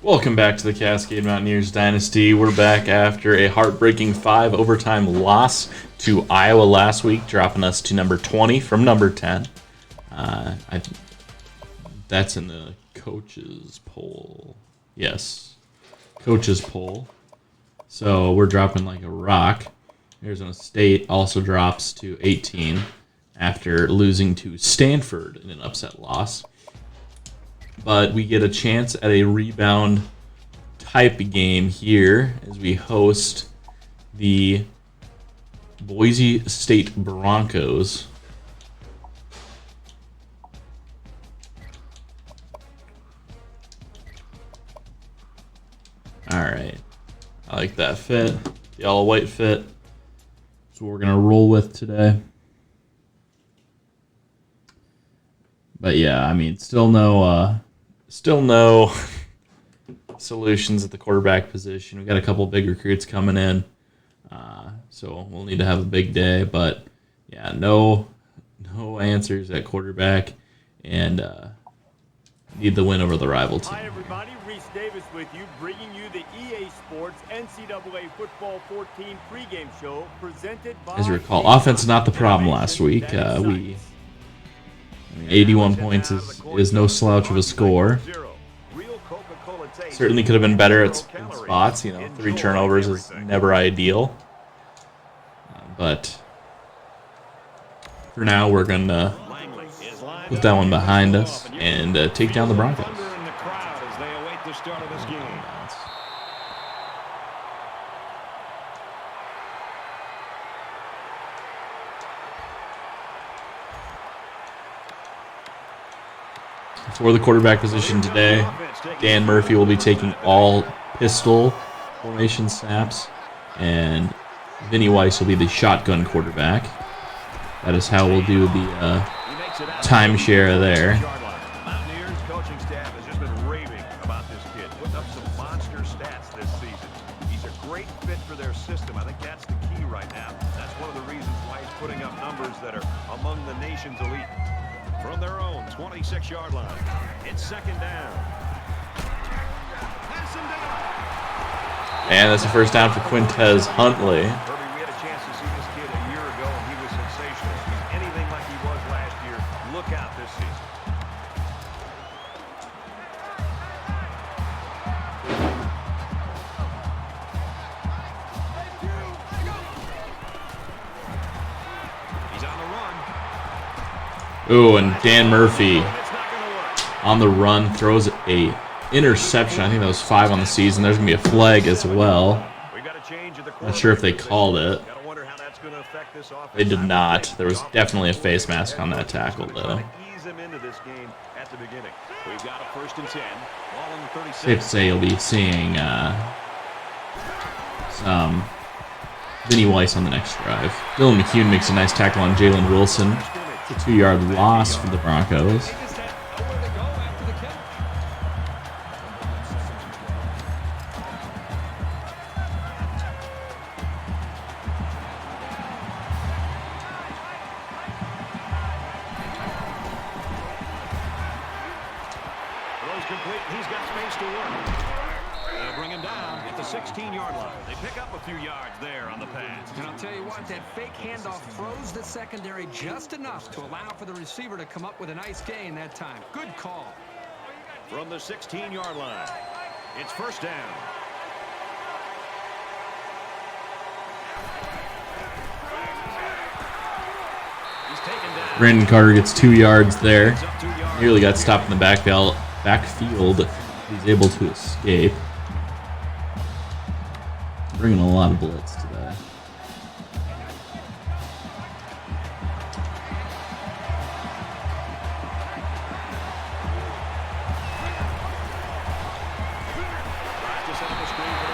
Welcome back to the Cascade Mountaineers Dynasty. We're back after a heartbreaking 5 overtime loss to Iowa last week, dropping us to number 20 from number 10. That's in the coaches poll. Yes, coaches poll. So we're dropping like a rock. Arizona State also drops to 18 after losing to Stanford in an upset loss. But we get a chance at a rebound type game here as we host the Boise State Broncos. All right. I like that fit. Yellow-white fit. That's what we're going to roll with today. But yeah, I mean, still no solutions at the quarterback position. We got a couple big recruits coming in, so we'll need to have a big day. But yeah, no answers at quarterback, and need the win over the rival team. Hi everybody, Reese Davis with you, bringing you the EA Sports NCAA Football 14 pregame show presented by. As you recall, offense is not the problem last week. 81 points is no slouch of a score. Certainly could have been better at spots. 3 turnovers is never ideal. But for now, we're going to put that one behind us and take down the Broncos. For the quarterback position today, Dan Murphy will be taking all pistol formation snaps, and Vinny Weiss will be the shotgun quarterback. That is how we'll do the timeshare there. Mountaineers coaching staff has just been raving about this kid, putting up some monster stats this season. He's a great fit for their system. I think that's the key right now. That's one of the reasons why he's putting up numbers that are among the nation's elite. From their own 26-yard line, it's second down. And that's the first down for Quintez Huntley. We had a chance to see this kid a year ago, and he was sensational. If he's anything like he was last year, look out this season. He's on the run. Ooh, and Dan Murphy on the run throws a interception. I think that was 5 on the season. There's going to be a flag as well. Not sure if they called it. They did not. There was definitely a face mask on that tackle, though. Safe to say you'll be seeing some Vinny Weiss on the next drive. Dylan McCune makes a nice tackle on Jalen Wilson. It's a 2-yard loss for the Broncos. He's got space to work. They'll bring him down at the 16-yard line. They pick up a few yards there on the pass. And I'll tell you what, that fake handoff froze the secondary just enough to allow for the receiver to come up with a nice gain that time. Good call. From the 16-yard line, it's first down. He's taken down. Brandon Carter gets 2 yards there. Nearly got stopped in the backfield. He's able to escape. Bringing a lot of blitz today.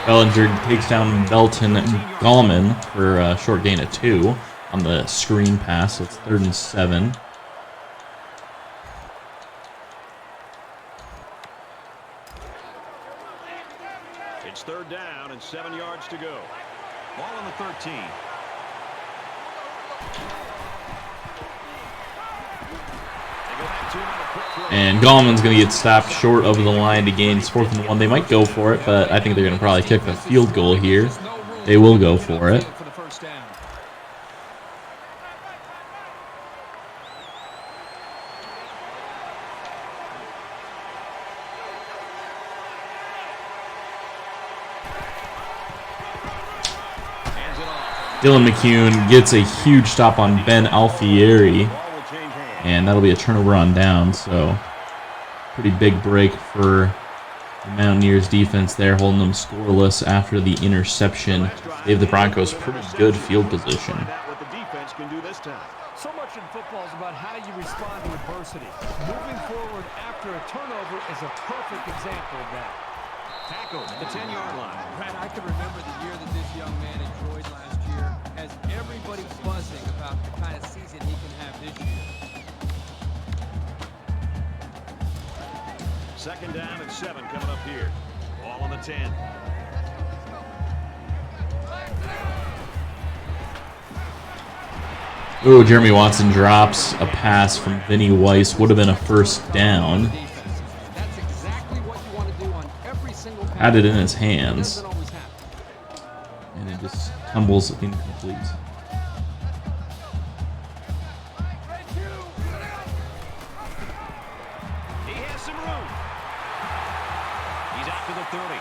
Bellinger takes down Belton Gallman for a short gain of 2 on the screen pass. So it's 3rd and 7. It's 3rd down and 7 yards to go. Ball on the 13. They go back And Gallman's going to get stopped short of the line to gain 4th and 1. They might go for it, but I think they're going to probably kick the field goal here. They will go for it. Dylan McCune gets a huge stop on Ben Alfieri, and that'll be a turnover on down, so pretty big break for the Mountaineers defense there, holding them scoreless after the interception. Gave the Broncos pretty good field position. So much in football is about how you respond to adversity. Moving forward after a turnover is a perfect example of that. Tackles at the 10-yard line. Brad, I can remember the year that this young man enjoyed last year. Has everybody buzzing about the kind of season he can have this year. 2nd down and 7 coming up here. Ball on the 10. Ooh, Jeremy Watson drops a pass from Vinny Weiss. Would have been a 1st down. That's exactly what you want to do on every single pass. Had it in his hands. Doesn't always happen. And it just tumbles incomplete. He has some room. He's out to the 30.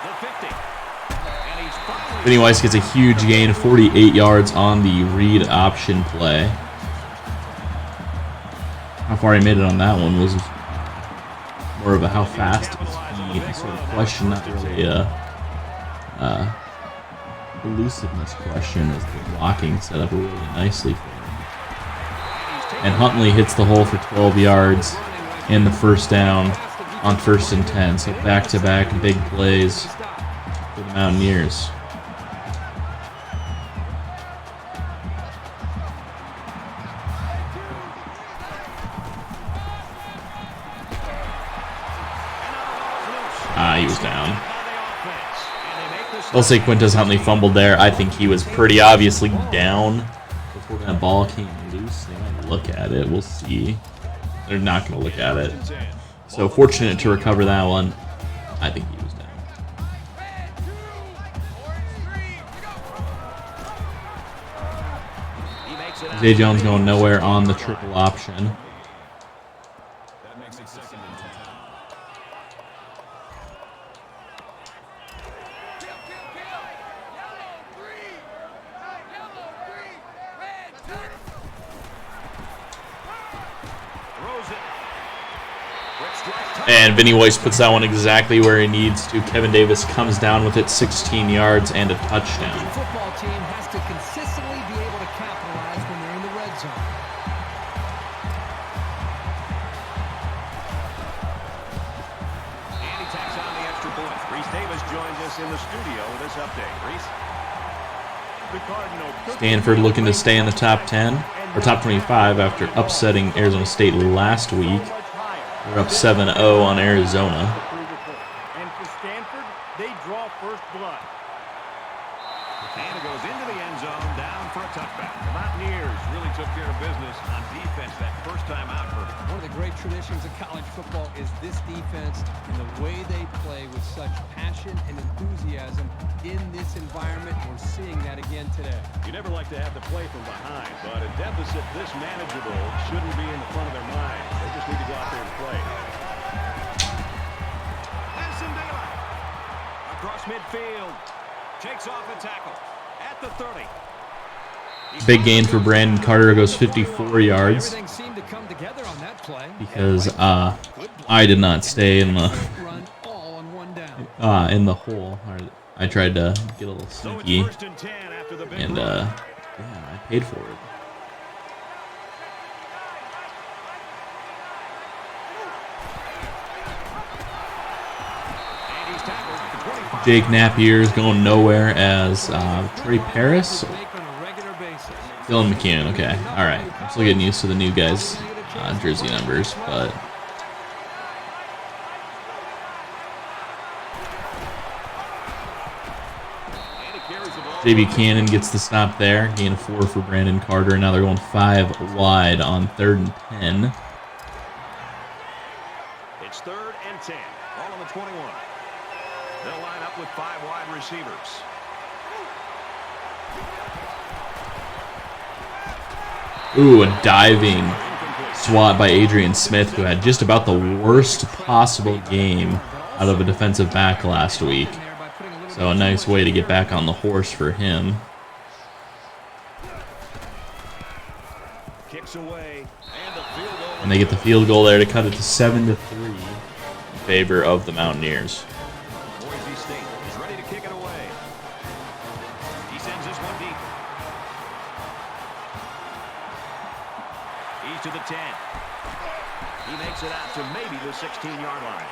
The 50. And he's finally... Vinny Weiss gets a huge gain, 48 yards on the read option play. How far he made it on that one was more of a how fast is he sort of question, not really a elusiveness question, as the blocking set up really nicely for him. And Huntley hits the hole for 12 yards and the 1st down on 1st and 10. So back-to-back big plays for the Mountaineers. He was down. I'll say Quintez Huntley fumbled there. I think he was pretty obviously down before that ball came loose. They might look at it. We'll see. They're not going to look at it. So fortunate to recover that one. I think he was down. Zay Jones going nowhere on the triple option. That makes it 2nd and 10. And Vinny Weiss puts that one exactly where he needs to. Kevin Davis comes down with it, 16 yards and a touchdown. The football team has to consistently be able to capitalize when they're in the red zone. And he tacks on the extra point. Reese Davis joins us in the studio with this update. Reese? Stanford looking to stay in the top 10 or top 25 after upsetting Arizona State last week. They're up 7-0 on Arizona. And for Stanford, they draw first blood. And it goes into the end zone, down for a touchback. The Mountaineers really took care of business on defense that first time out. One of the great traditions of college football is this defense and the way they play with such passion and enthusiasm in this environment. We're seeing that again today. You never like to have to play from behind, but a deficit this manageable shouldn't be in the front of their mind. They just need to go out there and play. There's some daylight. Across midfield. Takes off a tackle at the 30. Big gain for Brandon Carter. Goes 54 yards. Everything seemed to come together on that play. Because I did not stay in the Run all on one down. in the hole. I tried to get a little sneaky, and yeah, I paid for it. Jake Napier's going nowhere as Trey Paris. Dylan McCune, okay. All right. I'm still getting used to the new guys' jersey numbers, but... J.B. Cannon gets the stop there. Gain of 4 for Brandon Carter. Now they're going 5 wide on 3rd and 10. receivers. Ooh, a diving swat by Adrian Smith, who had just about the worst possible game out of a defensive back last week. So a nice way to get back on the horse for him. Kicks away, and the field goal. And they get the field goal there to cut it to 7-3 in favor of the Mountaineers. Boise State is ready to kick it away. He sends this one deep. He's to the 10. He makes it out to maybe the 16-yard line.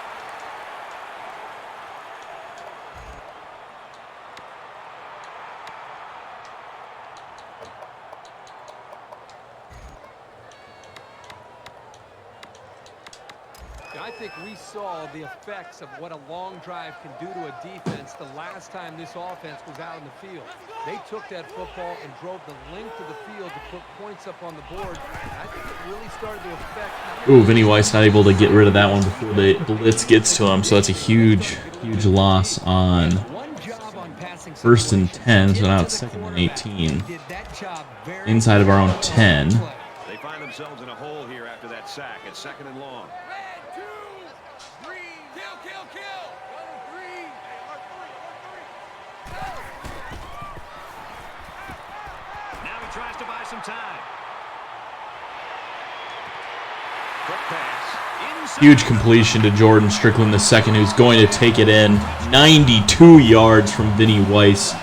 I think we saw the effects of what a long drive can do to a defense the last time this offense was out in the field. They took that football and drove the length of the field to put points up on the board. And I think it really started to affect... Ooh, Vinny Weiss not able to get rid of that one before the blitz gets to him, so that's a huge, huge loss on 1st and 10, so now it's 2nd and 18. Inside of our own 10. They find themselves in a hole here after that sack. It's 2nd and long. Now he tries to buy some time. Quick pass. Inside. Huge completion to Jordan Strickland II, who's going to take it in. 92 yards from Vinny Weiss.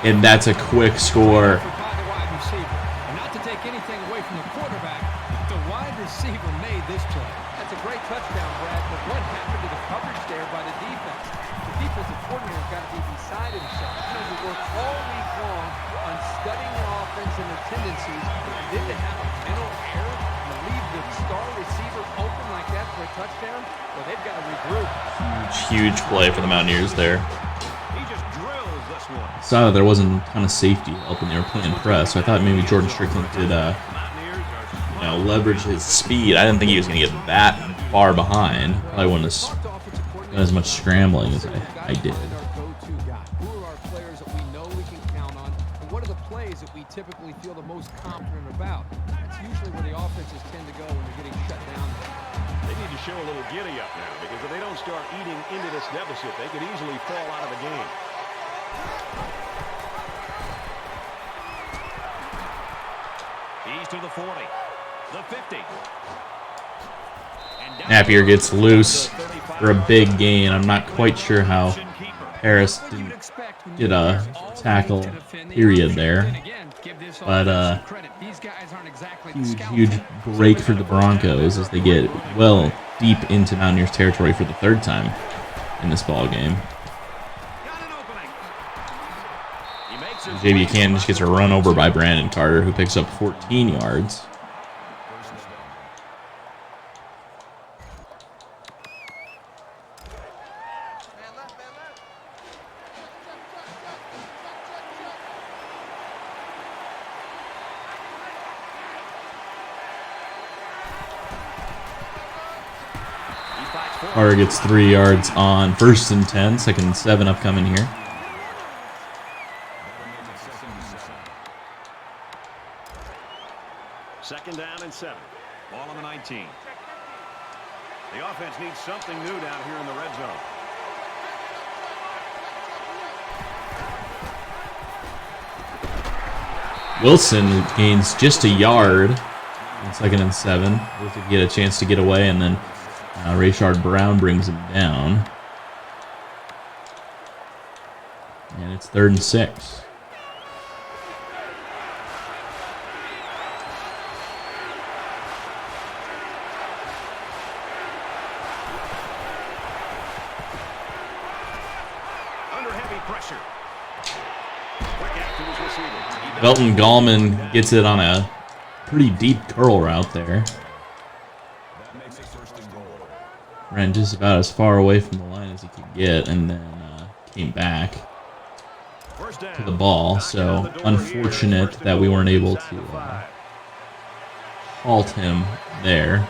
And that's a quick score. Not to take anything away from the quarterback, the wide receiver made this play. That's a great touchdown, Brad, but what happened to the coverage there by the defense? The defensive coordinator's got to be beside himself. You work all week long on studying the offense and the tendencies, and then to have a mental error and leave the star receiver open like that for a touchdown, well, they've got to regroup. Huge play for the Mountaineers there. He just drills this one. Saw that there wasn't a ton of safety help when they were playing press, so I thought maybe Jordan Strickland could leverage his speed. I didn't think he was going to get that far behind. Probably wouldn't have done as much scrambling as I did. Who are our players that we know we can count on, and what are the plays that we typically feel the most confident about? That's usually where the offenses tend to go when they're getting shut down. They need to show a little giddy up now, because if they don't start eating into this deficit, they could easily fall out of the game. He's to the 40, the 50. Napier gets loose for a big gain. I'm not quite sure how Harris didn't get a tackle period there. But huge break for the Broncos as they get well deep into Mountaineers territory for the 3rd time in this ball game. J.B. Buchanan just gets a run over by Brandon Carter, who picks up 14 yards. Carter gets 3 yards on 1st and 10, 2nd and 7 upcoming here. Second down and 7. Ball on the 19. The offense needs something new down here in the red zone. Wilson gains just a yard in 2nd and 7. We'll get a chance to get away, and then Rashard Brown brings him down. And it's 3rd and 6. Belton Gallman gets it on a pretty deep curl route there. Ran just about as far away from the line as he could get, and then came back to the ball. So unfortunate that we weren't able to halt him there.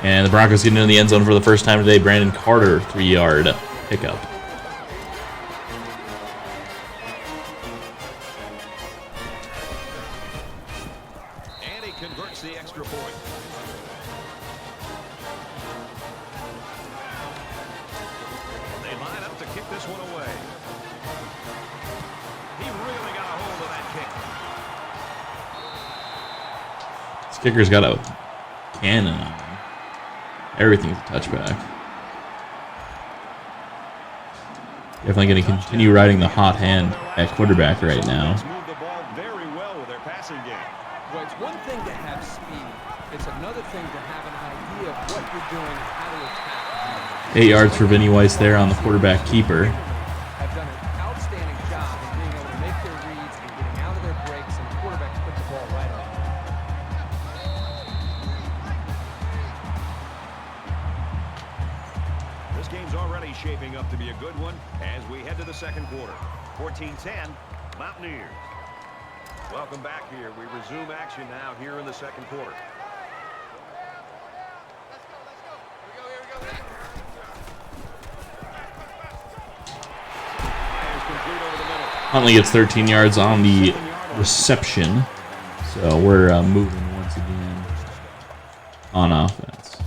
And the Broncos getting into the end zone for the first time today. Brandon Carter, 3-yard pickup. And he converts the extra point. They line up to kick this one away. He really got a hold of that kick. This kicker's got a cannon on him. Everything's a touchback. Definitely going to continue riding the hot hand at quarterback right now. Move the ball very well with their passing game. Well, it's one thing to have speed. It's another thing to have an idea of what you're doing and how to attack. 8 yards for Vinny Weiss there on the quarterback keeper. Have done an outstanding job of being able to make their reads and getting out of their breaks, and the quarterbacks put the ball right on. This game's already shaping up to be a good one as we head to the second quarter. 14-10, Mountaineers. Welcome back here. We resume action now here in the second quarter. Huntley gets 13 yards on the reception. So we're moving once again on offense.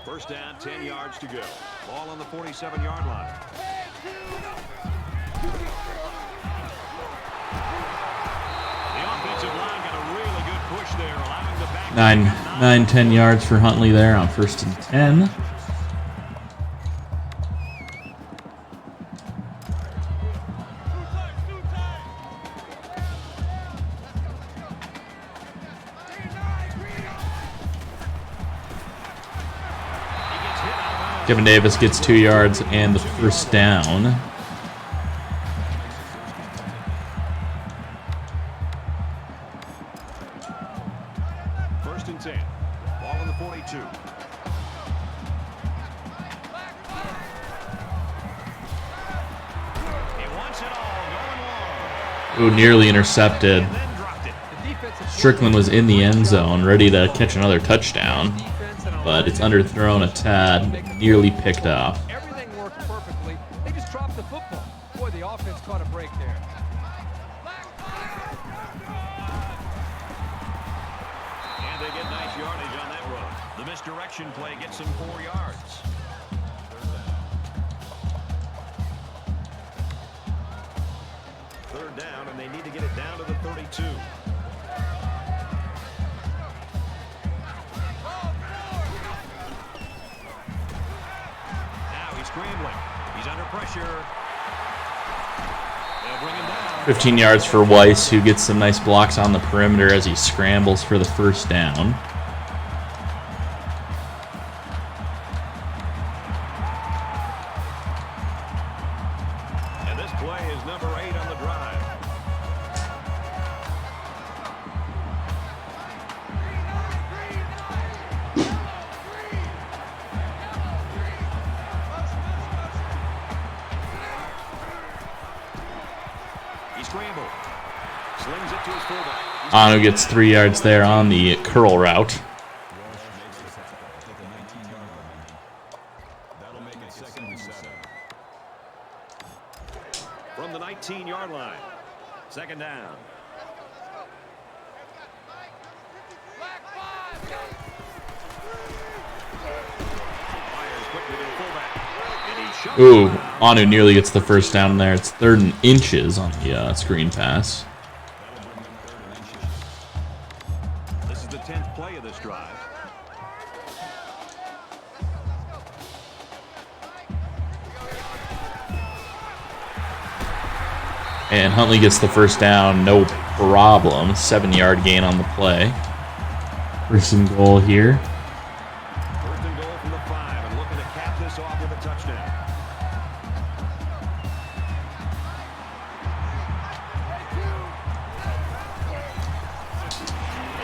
First down, 10 yards to go. Ball on the 47-yard line. The offensive line got a really good push there, allowing the back 10 yards for Huntley there on 1st and 10. Kevin Davis gets 2 yards and the first down. First and 10. Ball on the 42. He wants it all going long. Ooh, nearly intercepted. And then dropped it. Strickland was in the end zone, ready to catch another touchdown, but it's underthrown a tad, nearly picked off. Everything worked perfectly. They just dropped the football. Boy, the offense caught a break there. And they get nice yardage on that run. The misdirection play gets them 4 yards. Third down, and they need to get it down to the 32. Now he's scrambling. He's under pressure. They'll bring him down. 15 yards for Weiss, who gets some nice blocks on the perimeter as he scrambles for the first down. And this play is number 8 on the drive. He scrambled. Slings it to his fullback. Anu gets 3 yards there on the curl route. From the 19-yard line. Second down. Fires quickly to the fullback. And he shoves Ooh, it around. Anu nearly gets the first down there. It's 3rd and inches on the screen pass. This is the 10th play of this drive. And Huntley gets the first down, no problem. 7-yard gain on the play. First and goal here. First and goal from the 5, and looking to cap this off with a touchdown.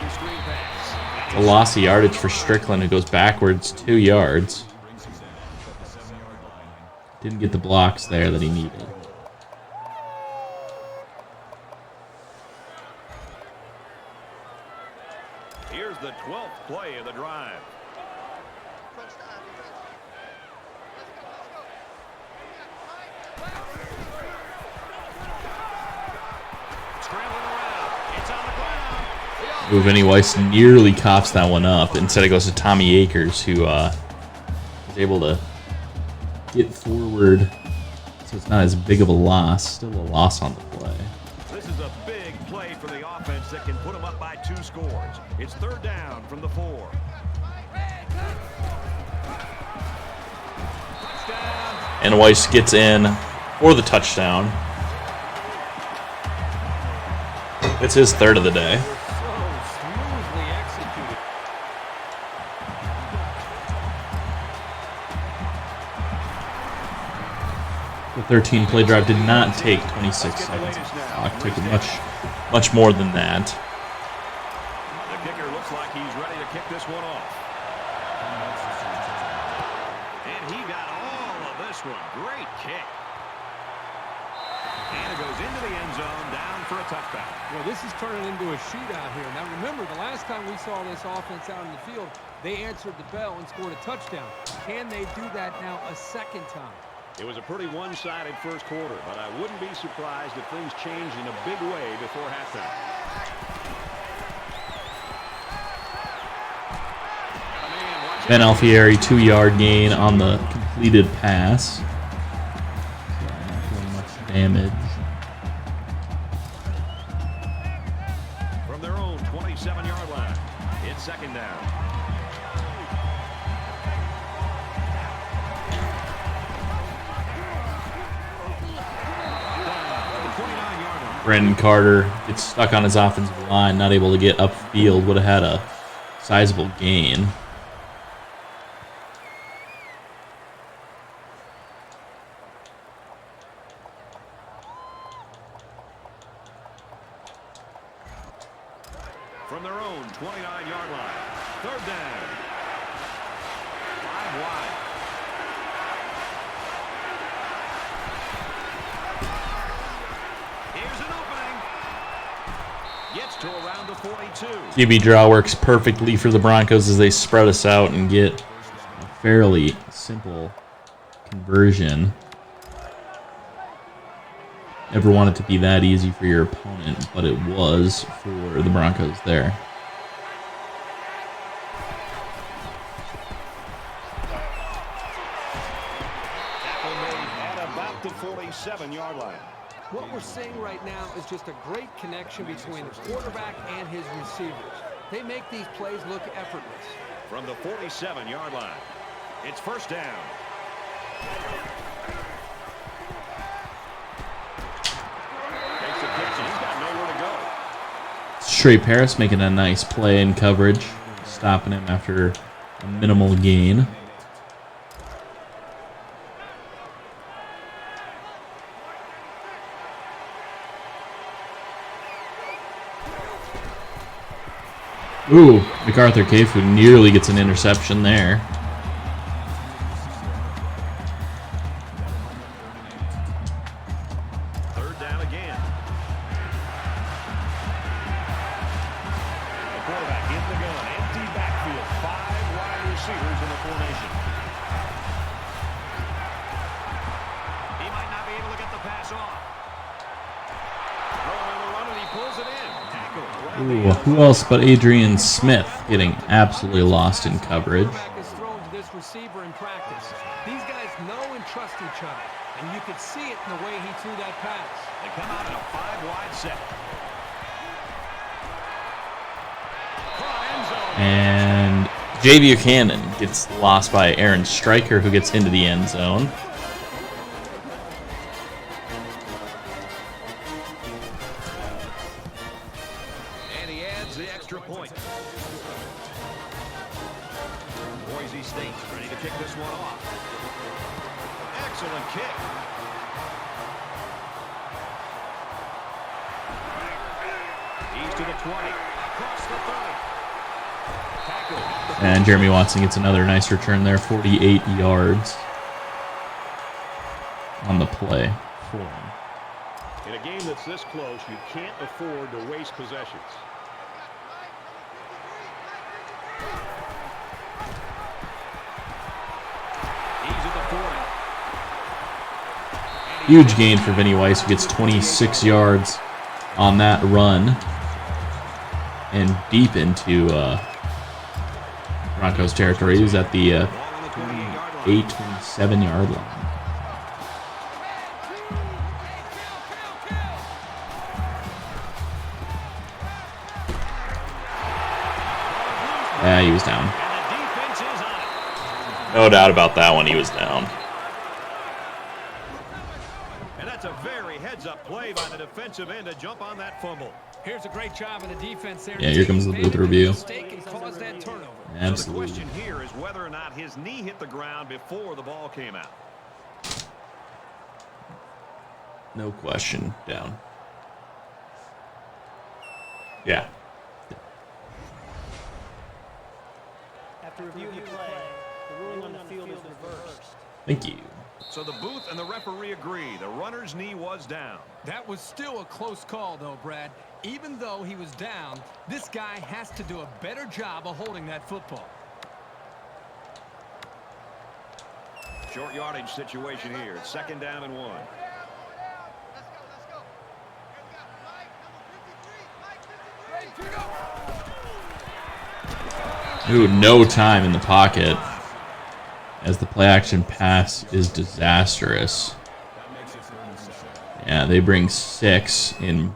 And screen pass. A loss of yardage for Strickland, who goes backwards 2 yards. Didn't get the blocks there that he needed. Here's the 12th play of the drive. Scrambling around. It's on the ground. Ooh, Vinny Weiss nearly coughs that one up. Instead it goes to Tommy Akers, who is able to get forward, so it's not as big of a loss. Still a loss on the play. This is a big play for the offense that can put them up by 2 scores. It's 3rd down from the 4. Touchdown. And Weiss gets in for the touchdown. It's his 3rd of the day. So smoothly executed. The 13-play drive did not take 26 seconds. It took much more than that. The kicker looks like he's ready to kick this one off. And he got all of this one. Great kick. And it goes into the end zone, down for a touchdown. Well, this is turning into a shootout here. Now, remember, the last time we saw this offense out in the field, they answered the bell and scored a touchdown. Can they do that now a second time? It was a pretty one-sided first quarter, but I wouldn't be surprised if things changed in a big way before halftime. Ben Alfieri, 2-yard gain on the completed pass. Not doing much damage. From their own 27-yard line, it's 2nd down. Brandon Carter gets stuck on his offensive line, not able to get upfield. Would have had a sizable gain. From their own 29-yard line, 3rd down. 5 wide. Here's an opening. Gets to around the 42. QB draw works perfectly for the Broncos as they spread us out and get a fairly simple conversion. Never want it to be that easy for your opponent, but it was for the Broncos there. Tackle made at about the 47-yard line. What we're seeing right now is just a great connection between the quarterback and his receivers. They make these plays look effortless. From the 47-yard line, it's 1st down. Takes the pitch, and he's got nowhere to go. Trey Paris making a nice play in coverage, stopping him after a minimal gain. Ooh, MacArthur Cafu nearly gets an interception there. Third down again. The quarterback in the gun. Empty backfield. 5 wide receivers in the formation. He might not be able to get the pass off. Throwing on the run, and he pulls it in. Tackle. Ooh, who else but Adrian Smith getting absolutely lost in coverage. Quarterback is thrown to this receiver in practice. These guys know and trust each other, and you could see it in the way he threw that pass. They come out in a 5-wide set. And Jay Buchanan gets lost by Aaron Stryker, who gets into the end zone. And he adds the extra point. Boise State ready to kick this one off. Excellent kick. He's to the 20. Across the 30. Tackle. And Jeremy Watson gets another nice return there, 48 yards on the play for him. In a game that's this close, you can't afford to waste possessions. Huge gain for Vinny Weiss, who gets 26 yards on that run. And deep into Broncos territory. He's at the 27-yard line. Yeah, he was down. No doubt about that one, he was down. And that's a very heads-up play by the defensive end to jump on that fumble. Here's a great job of the defense there. Yeah, here comes the booth review. So Absolutely. the question here is whether or not his knee hit the ground before the ball came out. No question, down. Yeah. After reviewing the play, the ruling on the field is reversed. Thank you. So the booth and the referee agree. The runner's knee was down. That was still a close call, though, Brad. Even though he was down, this guy has to do a better job of holding that football. Short yardage situation here. It's 2nd down and 1. Ooh, no time in the pocket, as the play action pass is disastrous. Yeah, they bring 6 in.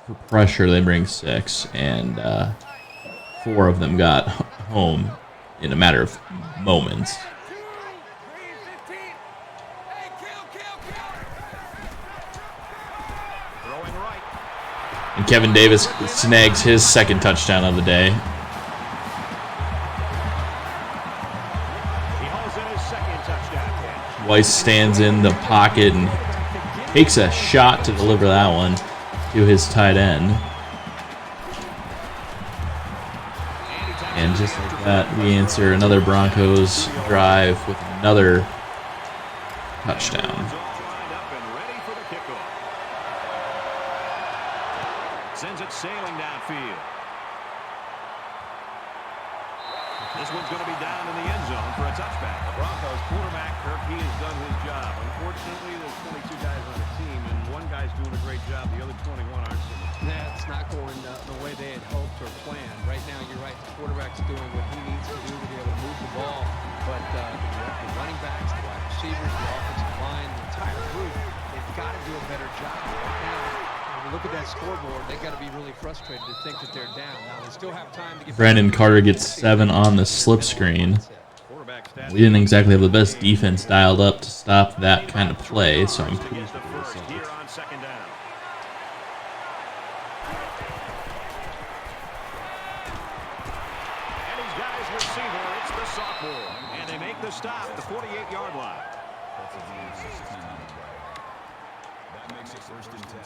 For pressure, they bring 6, and 4 of them got home in a matter of moments. And Kevin Davis snags his 2nd touchdown of the day. He hauls in his 2nd touchdown. Weiss stands in the pocket and takes a shot to deliver that one to his tight end. And just like that, we answer another Broncos drive with another touchdown. Sends it sailing downfield. This one's going to be down in the end zone for a touchback. The Broncos quarterback, Kirk, he has done his job. Unfortunately, there's 22 guys on the team, and one guy's doing a great job. The other 21 aren't so much. That's not going the way they had hoped or planned. Right now, you're right. The quarterback's doing what he needs to do to be able to move the ball. But the running backs, the wide receivers, the offensive line, the entire group, they've got to do a better job right now. Look at that scoreboard. They got to be really frustrated to think that they're down. Now they still have time to get. Brandon Carter gets 7 on the slip screen. We didn't exactly have the best defense dialed up to stop that kind of play, so I'm pleased with the result. Here on 2nd down. And he's got his receiver. It's the sophomore, and they make the stop at the 48-yard line. That makes it 1st and 10.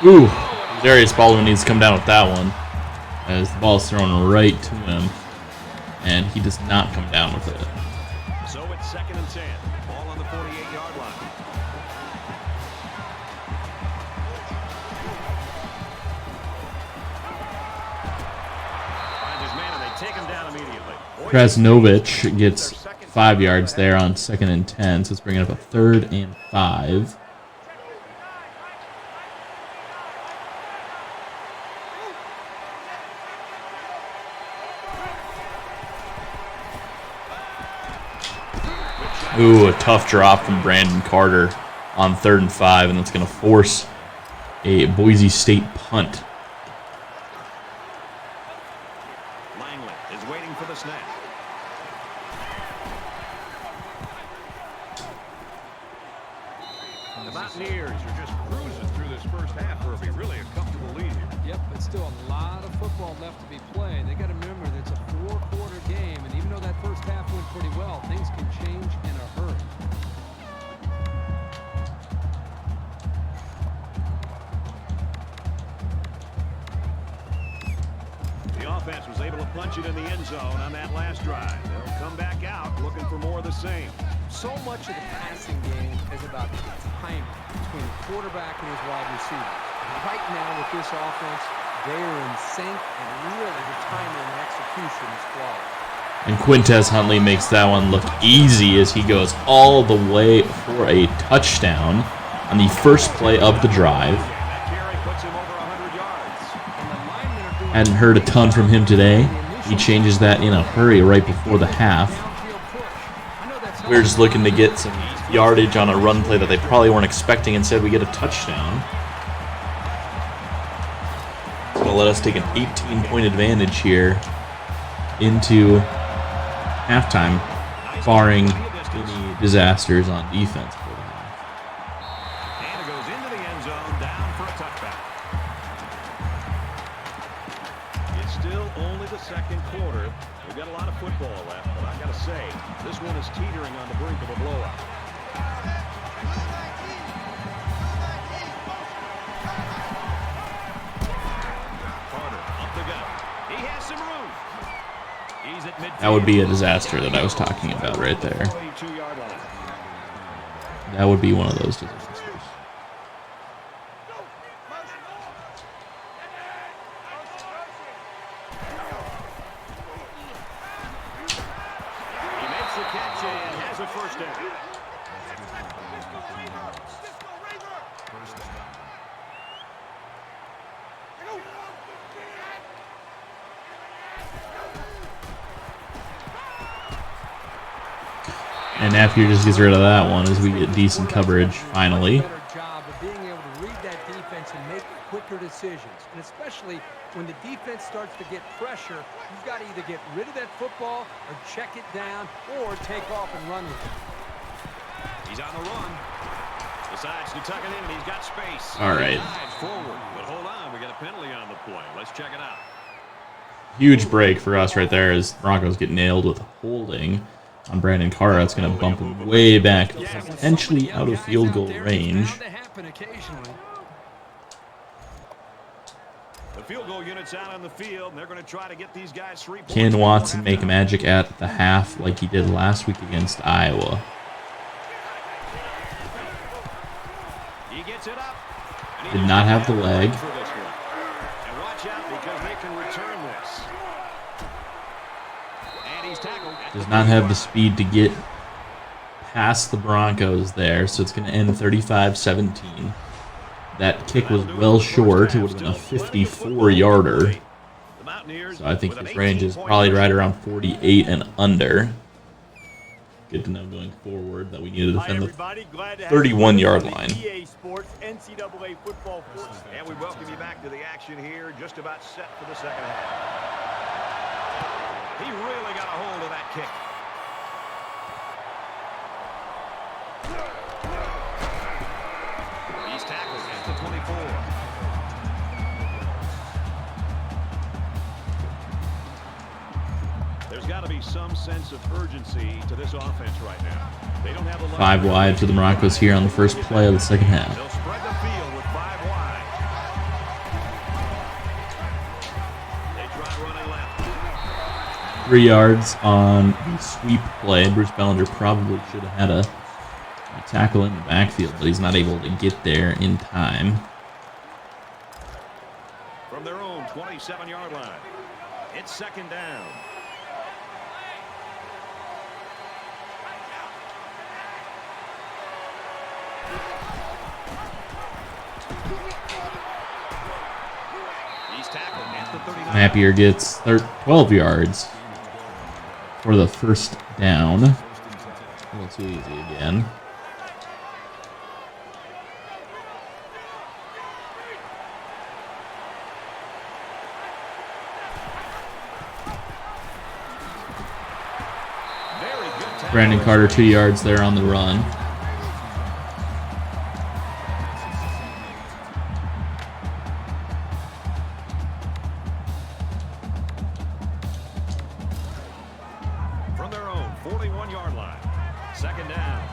Ooh, Darius Baldwin needs to come down with that one, as the ball is thrown right to him, and he does not come down with it. So it's 2nd and 10. Ball on the 48-yard line. Finds his man, and they take him down immediately. Krasnovich gets 5 yards there on 2nd and 10, so it's bringing up a 3rd and 5. Ooh, a tough drop from Brandon Carter on 3rd and 5, and that's going to force a Boise State punt. Langley is waiting for the snap. The Mountaineers are just cruising through this first half, Herbie. Really a comfortable lead here. Yep, but still a lot of football left to be played. They got to remember that it's a 4-quarter game, and even though that first half went pretty well, things can change in a hurry. The offense was able to punch it in the end zone on that last drive. They'll come back out looking for more of the same. So much of the passing game is about timing between the quarterback and his wide receivers. Right now with this offense, they are in sync, and really the timing and execution is flawless. And Quintez Huntley makes that one look easy as he goes all the way for a touchdown on the first play of the drive. That carry puts him over 100 yards. Hadn't heard a ton from him today. He changes that in a hurry right before the half. We were just looking to get some yardage on a run play that they probably weren't expecting. Instead, we get a touchdown. It's going to let us take an 18-point advantage here into halftime, barring any disasters on defense for the half. And it goes into the end zone, down for a touchback. It's still only the second quarter. We've got a lot of football left, but I got to say, this one is teetering on the brink of a blowout. Carter up the gut. He has some room. He's at midfield. That would be a disaster that I was talking about right there. That would be one of those disasters. He makes the catch and has a first down. And Napier just gets rid of that one as we get decent coverage finally. Better job of being able to read that defense and make quicker decisions. And especially when the defense starts to get pressure, you've got to either get rid of that football or check it down or take off and run with it. He's on the run. Decides to tuck it in, and he's got space. All right. He dives forward, but hold on, we got a penalty on the play. Let's check it out. Huge break for us right there as Broncos get nailed with holding on Brandon Carter. That's going to bump him way back, potentially out of field goal range. The field goal unit's out on the field, and they're going to try to get these guys 3 points. Can Watson make magic at the half like he did last week against Iowa? He gets it up. Did not have the leg. For this one. And watch out because they can return this. And he's tackled. Does not have the speed to get past the Broncos there, so it's going to end 35-17. That kick was well short. It would have been a 54-yarder. So I think his range is probably right around 48 and under. Good to know going forward that we need to defend the 31-yard line. EA Sports NCAA football. And we welcome you back to the action here, just about set for the second half. He really got a hold of that kick. He's tackled at the 24. There's got to be some sense of urgency to this offense right now. They don't have a 5 wide for the Broncos here on the first play of the second half. They'll spread the field with 5 wide. They try running left. 3 yards on the sweep play. Bruce Bellinger probably should have had a tackle in the backfield, but he's not able to get there in time. From their own 27-yard line, it's second down. He's tackled at the 39. Napier gets 12 yards for the first down. A little too easy again. Brandon Carter 2 yards there on the run. From their own 41-yard line, second down.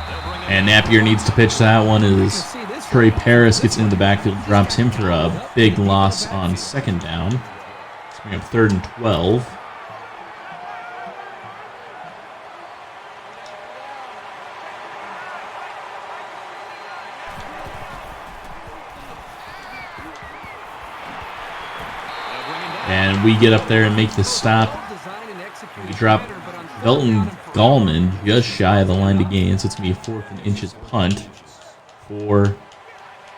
They'll bring And Napier needs to pitch that one as Trey Paris gets into the backfield, drops him for a big loss on second down. Let's bring up 3rd and 12. And we get up there and make the stop. We drop Belton Gallman just shy of the line to gain, so it's going to be a 4th and inches punt for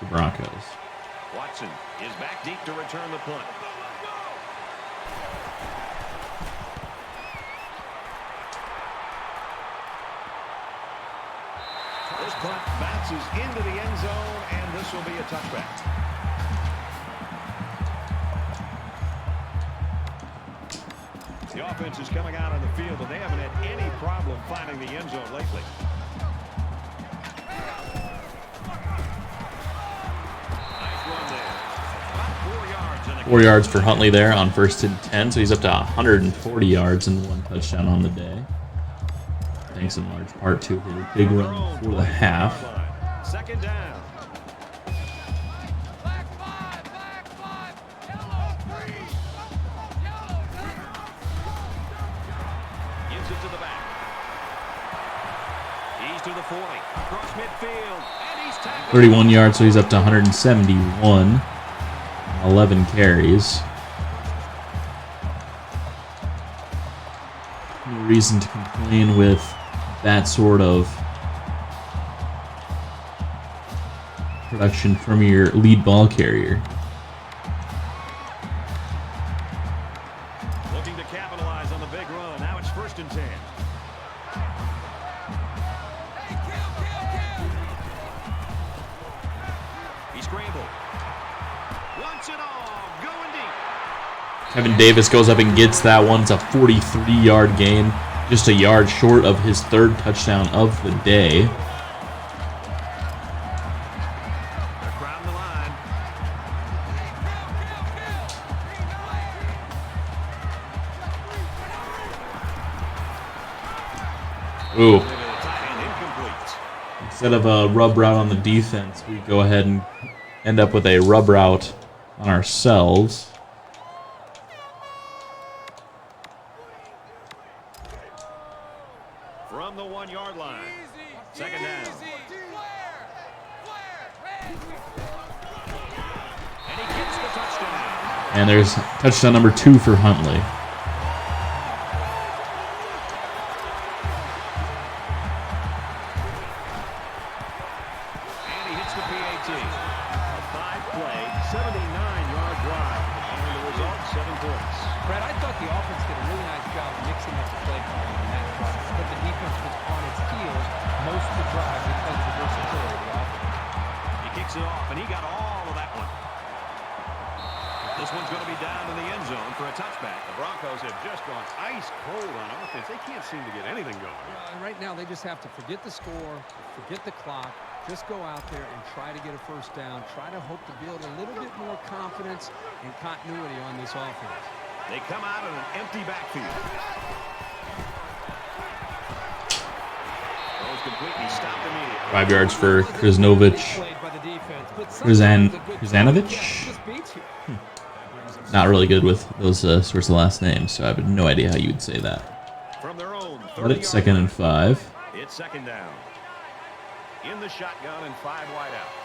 the Broncos. Watson is back deep to return the punt. This punt bounces into the end zone, and this will be a touchback. The offense is coming out on the field, and they haven't had any problem finding the end zone lately. Nice run there. About 4 yards. 4 yards for Huntley there on 1st and 10, so he's up to 140 yards and 1 touchdown on the day. Thanks in large part to his big run for the half. 2nd down. To the back. He's to the 40. Across midfield. And he's tackled. 31 yards, so he's up to 171. 11 carries. No reason to complain with that sort of production from your lead ball carrier. Looking to capitalize on the big run. Now it's 1st and 10. He scrambled. Once and all, going deep. Kevin Davis goes up and gets that one. It's a 43-yard gain, just a yard short of his 3rd touchdown of the day. They're crowding the line. Ooh. Tight end incomplete. Instead of a rub route on the defense, we go ahead and end up with a rub route on ourselves. From the 1-yard line. 2nd down. And he gets the touchdown. And there's touchdown number 2 for Huntley. And he hits the PAT. A 5-play, 79-yard drive. And the result, 7 points. Brad, I thought the offense did a really nice job mixing up the play calling on that drive, but the defense was on its heels most of the drive because of the versatility of the offense. He kicks it off, and he got all of that one. This one's going to be down in the end zone for a touchback. The Broncos have just gone ice cold on offense. They can't seem to get anything going. Right now, they just have to forget the score, forget the clock, just go out there and try to get a 1st down, try to hope to build a little bit more confidence and continuity on this offense. They come out in an empty backfield. Throws completely stopped immediately. 5 yards for Krzanovich. Not really good with those sorts of last names, so I have no idea how you would say that. From their own But it's 2nd and 5. It's 2nd down. In the shotgun and 5 wideouts.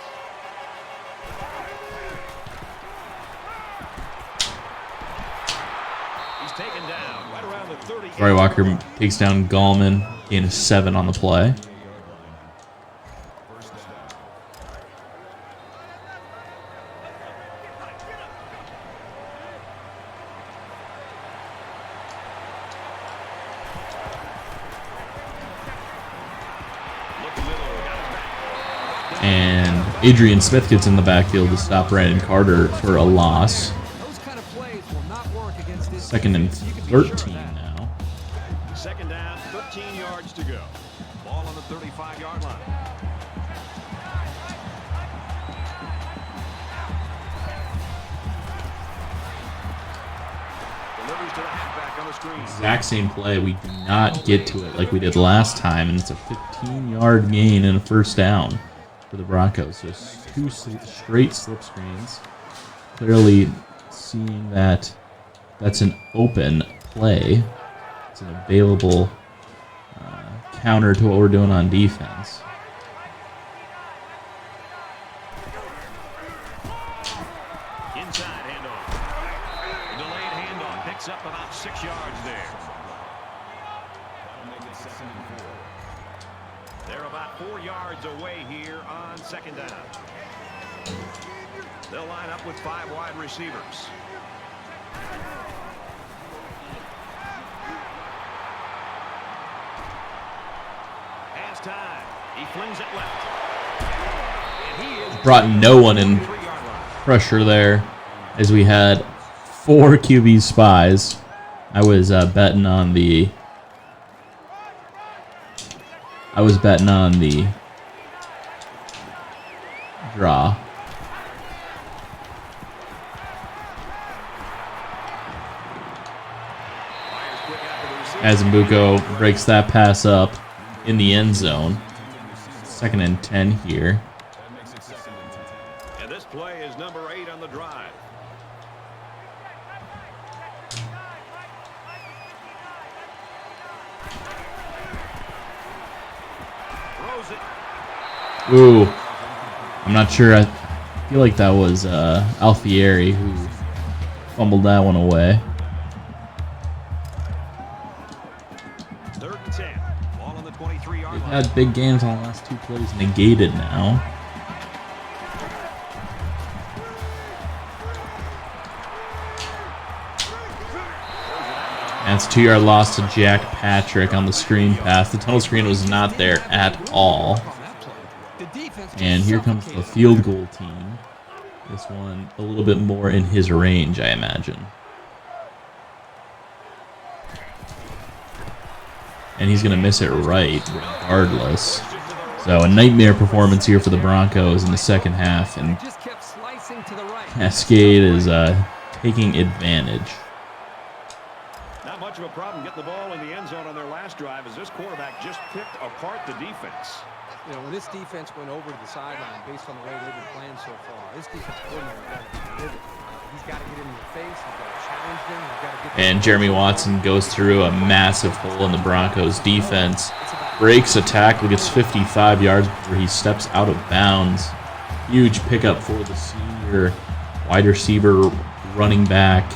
He's taken down right around the 30. Roy Walker takes down Gallman, gain of 7 on the play. And Adrian Smith gets in the backfield to stop Brandon Carter for a loss. Those kind of plays will not work against this 2nd and defense. You can be sure of 13 that. now. 2nd down, 13 yards to go. Ball on the 35-yard line. Delivers to the halfback back on the screen. Exact same play. We do not get to it like we did last time, and it's a 15-yard gain and a first down for the Broncos. Just 2 straight slip screens. Clearly seeing that that's an open play. It's an available counter to what we're doing on defense. Inside handoff. The delayed handoff picks up about 6 yards there. That'll make it 2nd and 4. They're about 4 yards away here on 2nd down. They'll line up with 5 wide receivers. Has time. He flings it left. And he is Brought no one in 3-yard line. pressure there, as we had 4 QB spies. I was betting on the draw. As Mbuko breaks that pass up in the end zone. 2nd and 10 here. That makes it 2nd and 10. And this play is number 8 on the drive. Throws it. Ooh. I'm not sure. I feel like that was Alfieri who fumbled that one away. 3rd and 10. Ball on the 23-yard line. Had big gains on the last 2 plays negated now. And it's a 2-yard loss to Jack Patrick on the screen pass. The tunnel screen was not there at all. And here comes the field goal team. This one a little bit more in his range, I imagine. And he's going to miss it right, regardless. So a nightmare performance here for the Broncos in the second half. And Cascade is taking advantage. Not much of a problem getting the ball in the end zone on their last drive as this quarterback just picked apart the defense. You know, when this defense went over to the sideline based on the way they've been playing so far, this defense coordinator got to be livid. He's got to get in your face. He's got to challenge them. He's got to get. And Jeremy Watson goes through a massive hole in the Broncos defense. Breaks a tackle, gets 55 yards before he steps out of bounds. Huge pickup for the senior wide receiver, running back,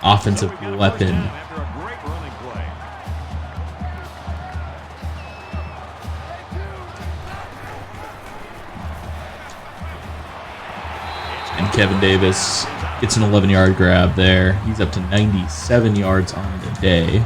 offensive weapon. After a great running play. And Kevin Davis gets an 11-yard grab there. He's up to 97 yards on the day.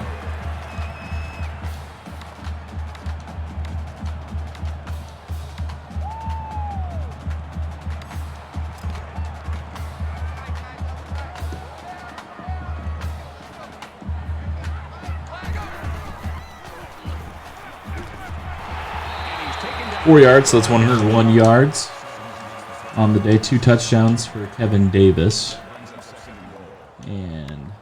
And 4 yards, so that's 101 yards on the day. 2 touchdowns for Kevin Davis. And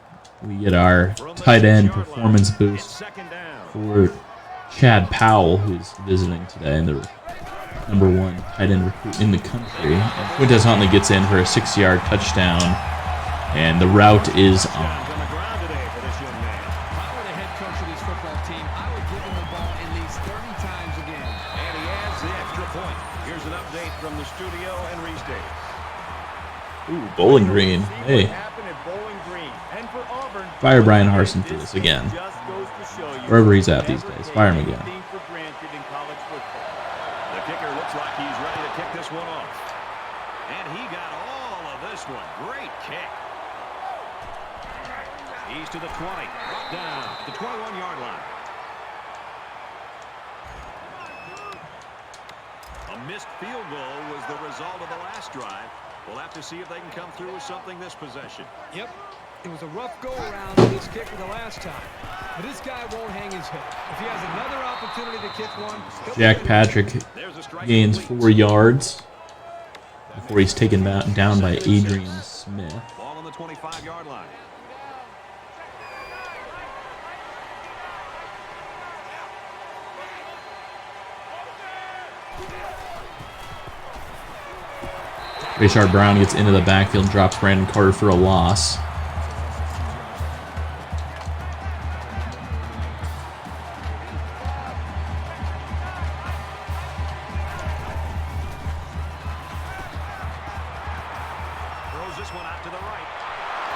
we get our tight end performance boost for Chad Powell, who's visiting today, and the #1 tight end recruit in the country. And Quintez Huntley gets in for a 6-yard touchdown, and the route is on. on the ground today for this young man. If I were the head coach of this football team, I would give him the ball at least 30 times a game. And he adds the extra point. Here's an update from the studio and Restate. Ooh, Bowling Green. Hey, fire Brian Harsin for this again. Wherever he's at these days, fire him again. The kicker looks like he's ready to kick this one off. And he got all of this one. Great kick. He's to the 20. Brought down at the 21-yard line. A missed field goal was the result of the last drive. We'll have to see if they can come through with something this possession. Yep. It was a rough go-around with this kick the last time. But this guy won't hang his head. If he has another opportunity to kick one... Jack Patrick gains 4 yards before he's taken down by Adrian Smith. Ball on the 25-yard line. Rashard Brown gets into the backfield, drops Brandon Carter for a loss.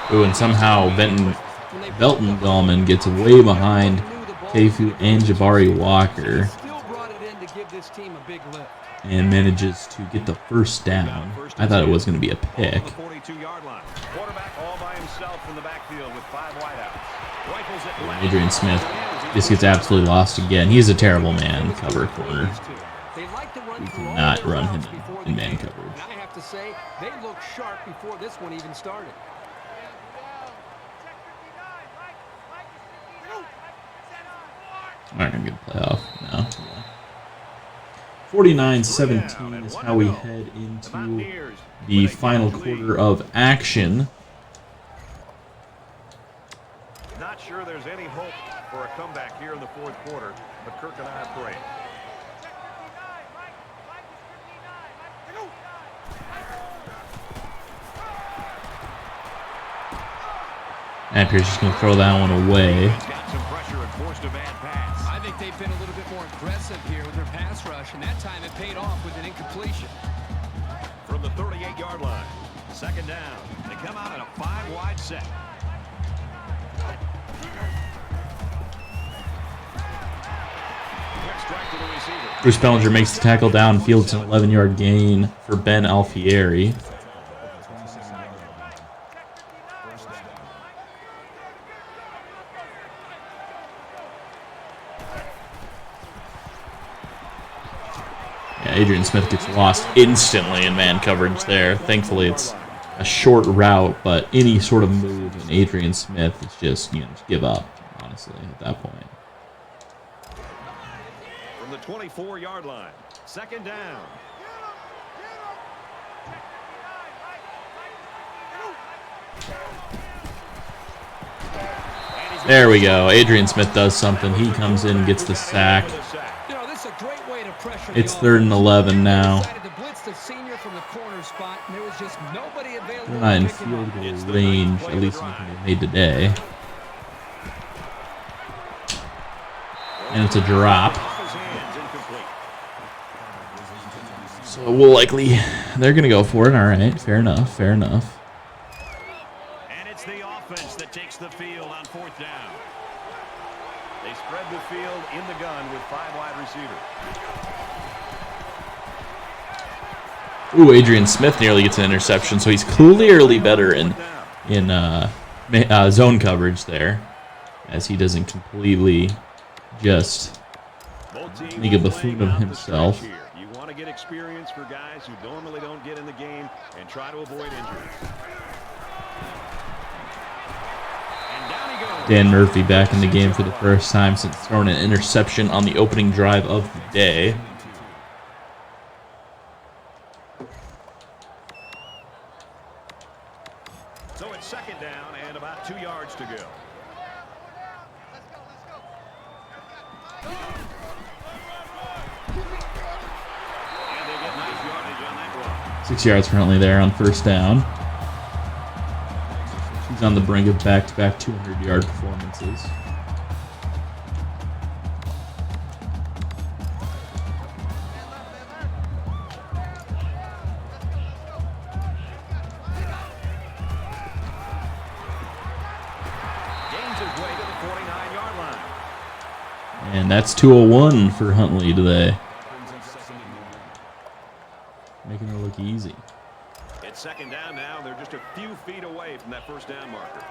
Ooh, and somehow Belton Gallman gets way behind Kefu and Jabari Walker and manages to get the first down. I thought it was going to be a pick. Adrian Smith just gets absolutely lost again. He's a terrible man cover corner. We cannot run him in man coverage. I have to say, they looked sharp before this one even started. Not going to get a playoff. No. 49-17 is how we head into the final quarter of action. Not sure there's any hope for a comeback here in the fourth quarter, but Kirk and I are praying. And Pierce just going to throw that one away. I think they've been a little bit more aggressive here with their pass rush, and that time it paid off with an incompletion. From the 38-yard line, second down. They come out in a 5-wide set. Bruce Bellinger makes the tackle downfield. It's an 11-yard gain for Ben Alfieri. Adrian Smith gets lost instantly in man coverage there. Thankfully, it's a short route, but any sort of move in Adrian Smith is just, just give up, honestly, at that point. From the 24-yard line, second down. There we go. Adrian Smith does something. He comes in and gets the sack. It's 3rd and 11 now. They're not in field goal range, at least anything they made today. And it's a drop. So we'll likely, they're going to go for it. All right, fair enough, fair enough. And it's the offense that takes the field on 4th down. They spread the field in the gun with 5 wide receivers. Ooh, Adrian Smith nearly gets an interception, so he's clearly better in zone coverage there, as he doesn't completely just make a buffoon of himself. You want to get experience for guys who normally don't get in the game and try to avoid injuries. And down he goes. Dan Murphy back in the game for the first time since throwing an interception on the opening drive of the day. So it's second down and about 2 yards to go. And they get nice yardage on that run. 6 yards currently there on 1st down. He's on the brink of back-to-back 200-yard performances. And that's 201 for Huntley today. Making it look easy. It's second down now. They're just a few feet away from that 1st down marker.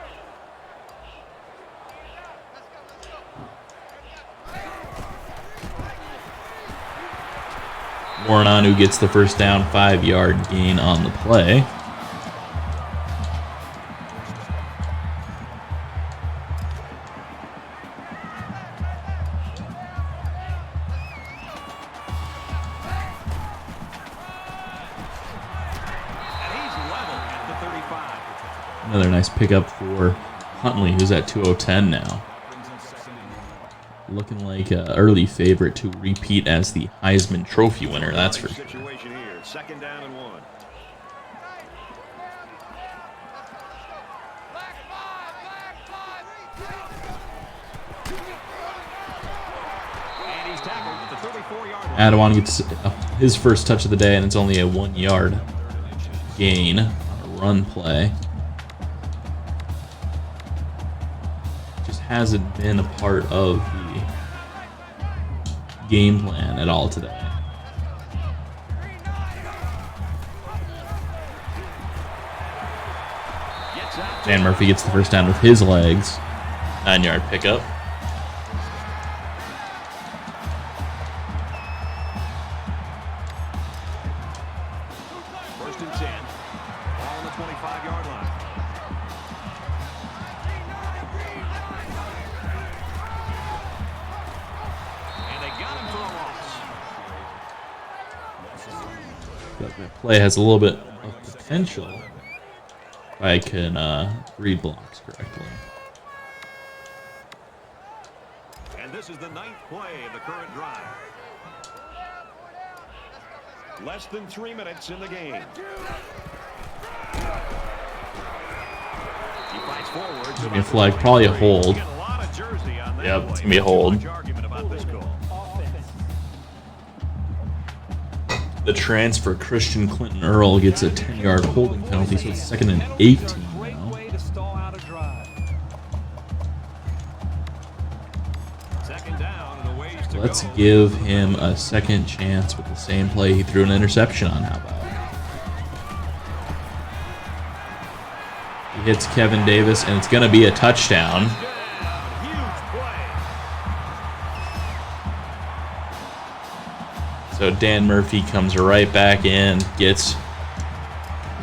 Warren Anu gets the 1st down, 5-yard gain on the play. Another nice pickup for Huntley, who's at 210 now. looking like an early favorite to repeat as the Heisman Trophy winner, that's for sure. Situation here. 2nd down and 1. And he's tackled at the 34-yard line. Adawan gets his first touch of the day, and it's only a 1-yard gain on a run play. Just hasn't been a part of the game plan at all today. Dan Murphy gets the first down with his legs. 9-yard pickup. First and 10. Ball on the 25-yard line. And they got him for a loss. But that play has a little bit of potential if I can read blocks correctly. And this is the 9th play of the current drive. Less than 3 minutes in the game. He fights forward. It's gonna be a flag, probably a hold. Get a lot of jersey on that Yep, play. it's gonna be a hold. Much argument about this call. The transfer Christian Clinton Earl gets a 10-yard holding penalty, so it's 2nd and 18 now. Way to stall out a drive. 2nd down and a ways to Let's go. give him a second chance with the same play he threw an interception on. How about it? He hits Kevin Davis, and it's going to be a touchdown. Huge play. So Dan Murphy comes right back in, gets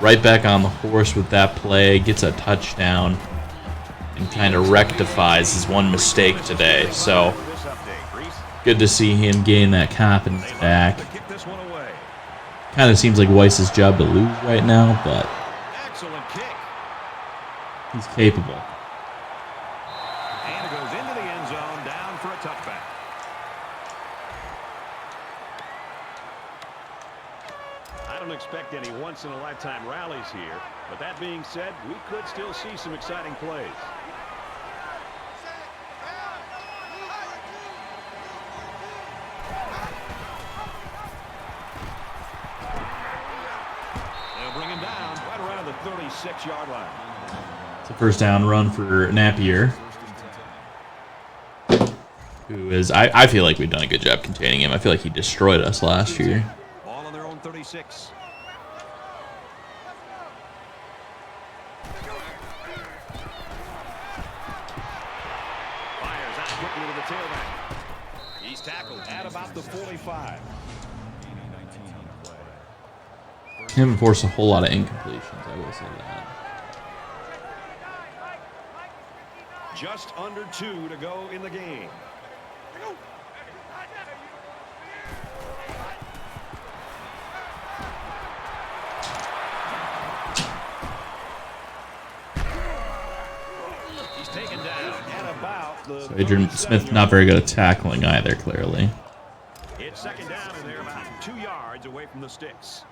right back on the horse with that play, gets a touchdown, and kind of rectifies his one mistake today. So This update, Reese. good to see him gain that confidence back. To kick this one away. Kind of seems like Weiss's job to lose right now, but Excellent kick. he's capable. And it goes into the end zone, down for a touchback. I don't expect any once-in-a-lifetime rallies here, but that being said, we could still see some exciting plays. They'll bring him down right around the 36-yard line. It's a first down run for Napier, who is, I feel like we've done a good job containing him. I feel like he destroyed us last year. Ball on their own 36. Fires out quickly to the tailback. He's tackled at about the 45. Haven't forced a whole lot of incompletions, I will say that. Just under 2 to go in the game. He's taken down at about the So Adrian Smith not very good at tackling either, clearly. It's 2nd down, and they're about 2 yards away from the sticks.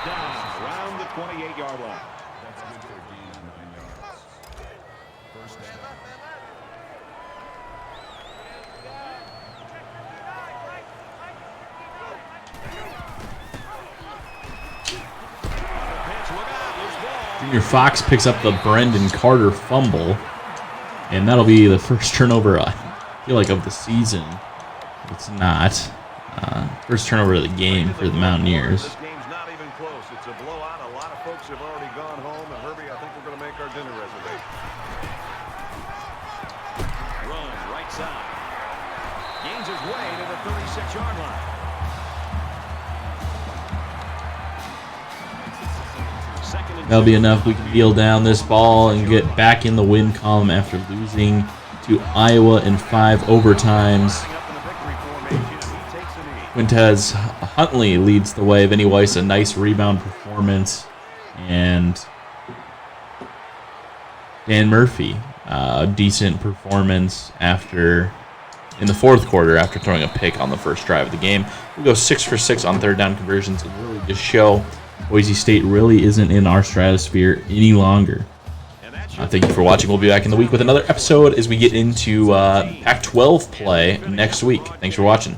Down around the 28-yard line. That's good for a gain of 9 yards. First down. Pitch, look out, loose ball. Junior Fox picks up the Brendan Carter fumble, and that'll be the first turnover, I feel like, of the season. It's not. First turnover of the game for the Mountaineers. This game's not even close. It's a blowout. A lot of folks have already gone home, and Herbie, I think we're going to make our dinner reservation. Run right side. Gains his way to the 36-yard line. Second and That'll be 2. enough. We can kneel down this ball and get back in the win column after losing to Iowa in 5 overtimes. Up in the victory formation, and he takes a knee. Quintez Huntley leads the way. Vinny Weiss, a nice rebound performance. And Dan Murphy, a decent performance in the fourth quarter after throwing a pick on the first drive of the game. We go 6 for 6 on third down conversions and really just show Boise State really isn't in our stratosphere any longer. Thank you for watching. We'll be back in the week with another episode as we get into Pac-12 play next week. Thanks for watching.